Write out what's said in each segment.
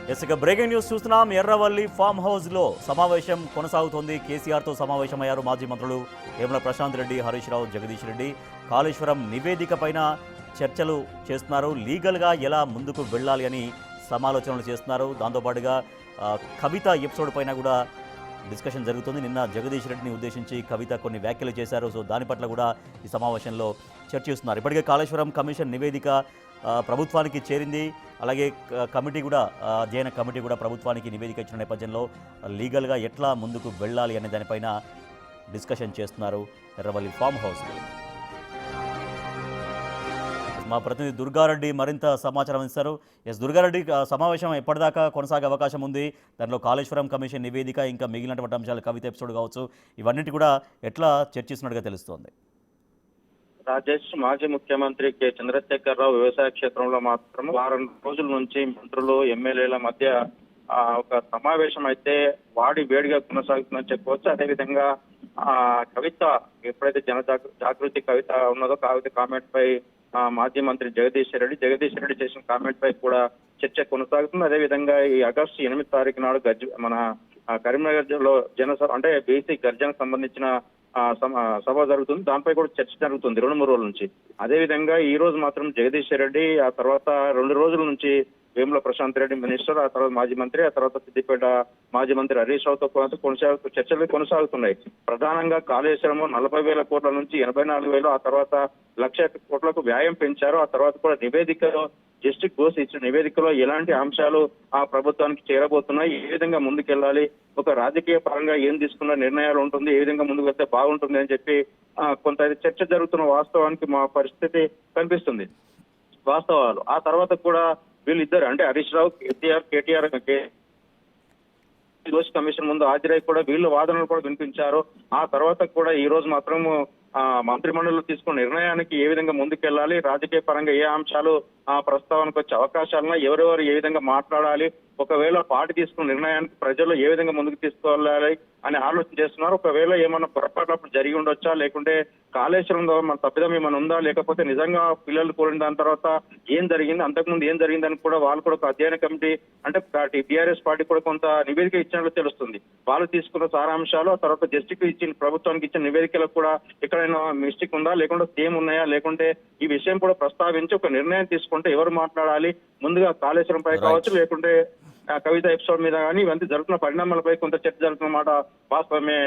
ఇక breaking news చూస్తున్నాం. Erravalli form హౌస్లో సమావేశం కొనసాగుతోంది. కేసీఆర్తో సమావేశమయ్యారు మాజీ మంత్రులు వేముల ప్రశాంత్ రెడ్డి, హరీష్ రావు, జగదీష్ రెడ్డి. కాళేశ్వరం నివేదిక పైన చర్చలు చేస్తున్నారు. లీగల్గా ఎలా ముందుకు వెళ్ళాలి అని సమాలోచనలు చేస్తున్నారు. దాంతోపాటుగా కవిత ఎపిసోడ్ పైన కూడా డిస్కషన్ జరుగుతుంది. నిన్న జగదీష్ రెడ్డిని ఉద్దేశించి కవిత కొన్ని వ్యాఖ్యలు చేశారు. సో దాని పట్ల కూడా ఈ సమావేశంలో చర్చిస్తున్నారు. ఇప్పటికే కాళేశ్వరం కమిషన్ నివేదిక ప్రభుత్వానికి చేరింది. అలాగే కమిటీ కూడా అధ్యయన కమిటీ కూడా ప్రభుత్వానికి నివేదిక ఇచ్చిన నేపథ్యంలో లీగల్గా ఎట్లా ముందుకు వెళ్ళాలి అనే దానిపైన డిస్కషన్ చేస్తున్నారు ఎర్రవల్లి ఫామ్ హౌస్లో. మా ప్రతినిధి దుర్గారెడ్డి మరింత సమాచారం ఇస్తారు. దుర్గారెడ్డి, సమావేశం ఎప్పటిదాకా కొనసాగే అవకాశం ఉంది? దాంట్లో కాళేశ్వరం కమిషన్ నివేదిక, ఇంకా మిగిలినటువంటి అంశాలు, కవిత ఎపిసోడ్ కావచ్చు, ఇవన్నిటి కూడా ఎట్లా చర్చిస్తున్నట్టుగా తెలుస్తోంది? రాజేష్, మాజీ ముఖ్యమంత్రి కె చంద్రశేఖరరావు వ్యవసాయ క్షేత్రంలో మాత్రం వారం రోజుల నుంచి మంత్రులు, ఎమ్మెల్యేల మధ్య ఒక సమావేశం అయితే వాడి వేడిగా కొనసాగుతుందని చెప్పవచ్చు. అదేవిధంగా కవిత ఎప్పుడైతే జాగృతి కవిత ఉన్నదో, కవిత కామెంట్ పై మాజీ మంత్రి జగదీష్ రెడ్డి చేసిన కామెంట్ పై కూడా చర్చ కొనసాగుతుంది. అదేవిధంగా ఈ ఆగస్టు 8 తారీఖు నాడు మన కరీంనగర్ లో జనసభ అంటే బీసీ గర్జనకు సంబంధించిన సభ జరుగుతుంది. దానిపై కూడా చర్చ జరుగుతుంది 2-3 రోజుల నుంచి. అదేవిధంగా ఈ రోజు మాత్రం జగదీష్ రెడ్డి, ఆ తర్వాత 2 రోజుల నుంచి వేముల ప్రశాంత్ రెడ్డి మినిస్టర్, ఆ తర్వాత మాజీ మంత్రి, ఆ తర్వాత సిద్దిపేట మాజీ మంత్రి హరీష్ రావుతో చర్చలు కొనసాగుతున్నాయి. ప్రధానంగా కాళేశ్వరం 40,000 కోట్ల నుంచి 84,000, ఆ తర్వాత 1,00,000 కోట్లకు వ్యయం పెంచారు. ఆ తర్వాత కూడా నివేదికలో జస్టిస్ ఘోష్ ఇచ్చిన నివేదికలో ఎలాంటి అంశాలు ఆ ప్రభుత్వానికి చేరబోతున్నాయి, ఏ విధంగా ముందుకెళ్లాలి, ఒక రాజకీయ పరంగా ఏం తీసుకున్న నిర్ణయాలు ఉంటుంది, ఏ విధంగా ముందుకు వెళ్తే బాగుంటుంది అని చెప్పి కొంత చర్చ జరుగుతున్న వాస్తవానికి మా పరిస్థితి కనిపిస్తుంది. వాస్తవాలు ఆ తర్వాత కూడా వీళ్ళిద్దరు అంటే హరీష్ రావు, కేటీఆర్ ఘోష్ కమిషన్ ముందు హాజరై కూడా వీళ్ళు వాదనలు కూడా వినిపించారు. ఆ తర్వాత కూడా ఈ రోజు మాత్రం మంత్రిమండలిలో తీసుకున్న నిర్ణయానికి ఏ విధంగా ముందుకెళ్లాలి, రాజకీయ పరంగా ఏ అంశాలు ప్రస్తావనకు వచ్చే అవకాశాలను, ఎవరెవరు ఏ విధంగా మాట్లాడాలి, ఒకవేళ పార్టీ తీసుకున్న నిర్ణయానికి ప్రజల్లో ఏ విధంగా ముందుకు తీసుకెళ్లాలి అని ఆలోచన చేస్తున్నారు. ఒకవేళ ఏమన్నా పొరపాట్లు జరిగి ఉండొచ్చా, లేకుంటే కాళేశ్వరంలో మన తప్పిదం ఏమైనా ఉందా, లేకపోతే నిజంగా పిల్లలు కోరిన దాని తర్వాత ఏం జరిగింది, అంతకుముందు ఏం జరిగిందని కూడా వాళ్ళు కూడా ఒక అధ్యయన కమిటీ అంటే టీఆర్ఎస్ పార్టీ కూడా కొంత నివేదిక ఇచ్చినట్లు తెలుస్తుంది. వాళ్ళు తీసుకున్న సారాంశాలు, ఆ తర్వాత జస్టిస్ ఇచ్చిన ప్రభుత్వానికి ఇచ్చిన నివేదికలకు కూడా ఎక్కడైనా మిస్టేక్ ఉందా, లేకుంటే సేమ్ ఉన్నాయా, లేకుంటే ఈ విషయం కూడా ప్రస్తావించి ఒక నిర్ణయం తీసుకుంటే ఎవరు మాట్లాడాలి, ముందుగా కాళేశ్వరం పై కావచ్చు, లేకుంటే కవిత ఎపిసోడ్ మీద కానీ ఇవన్నీ జరుగుతున్న పరిణామాలపై కొంత చర్చ జరుగుతున్నమాట వాస్తవమే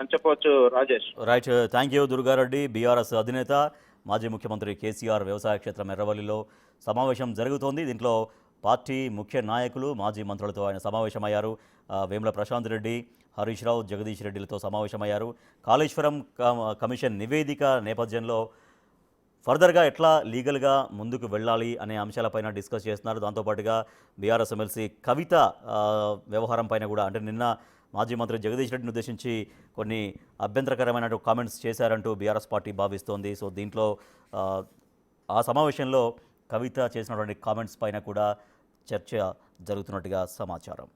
అని చెప్పవచ్చు. Rajesh, right, thank you Durga Reddy. BRS అధినేత మాజీ ముఖ్యమంత్రి కేసీఆర్ వ్యవసాయ క్షేత్రం ఎర్రవల్లిలో సమావేశం జరుగుతోంది. దీంట్లో పార్టీ ముఖ్య నాయకులు, మాజీ మంత్రులతో ఆయన సమావేశమయ్యారు. వేముల ప్రశాంత్ రెడ్డి, హరీష్ రావు, జగదీష్ రెడ్డిలతో సమావేశమయ్యారు. కాళేశ్వరం కమిషన్ నివేదిక నేపథ్యంలో ఫర్దర్గా ఎట్లా లీగల్గా ముందుకు వెళ్ళాలి అనే అంశాలపైన డిస్కస్ చేస్తున్నారు. దాంతోపాటుగా బీఆర్ఎస్ ఎమ్మెల్సీ కవిత వ్యవహారం పైన కూడా, అంటే నిన్న మాజీ మంత్రి జగదీష్ రెడ్డిని ఉద్దేశించి కొన్ని అభ్యంతరకరమైన కామెంట్స్ చేశారంటూ బీఆర్ఎస్ పార్టీ భావిస్తోంది. సో దీంట్లో ఆ సమావేశంలో కవిత చేసినటువంటి కామెంట్స్ పైన కూడా చర్చ జరుగుతున్నట్టుగా సమాచారం.